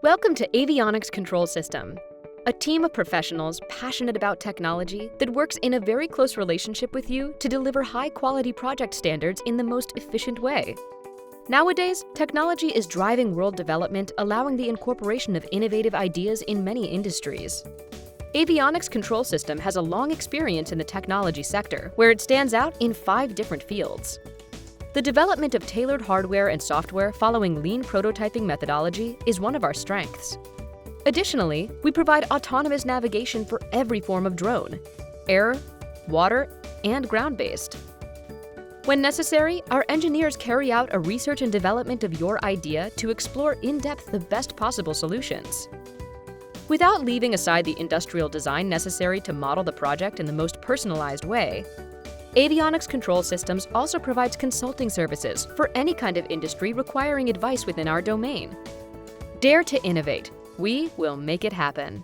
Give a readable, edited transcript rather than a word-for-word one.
Welcome to Avionics Control System, a team of professionals passionate about technology that works in a very close relationship with you to deliver high-quality project standards in the most efficient way. Nowadays, technology is driving world development, allowing the incorporation of innovative ideas in many industries. Avionics Control System has a long experience in the technology sector, where it stands out in 5 different fields. The development of tailored hardware and software following lean prototyping methodology is one of our strengths. Additionally, we provide autonomous navigation for every form of drone, air, water, and ground-based. When necessary, our engineers carry out a research and development of your idea to explore in depth the best possible solutions. Without leaving aside the industrial design necessary to model the project in the most personalized way, Avionics Control Systems also provides consulting services for any kind of industry requiring advice within our domain. Dare to innovate. We will make it happen.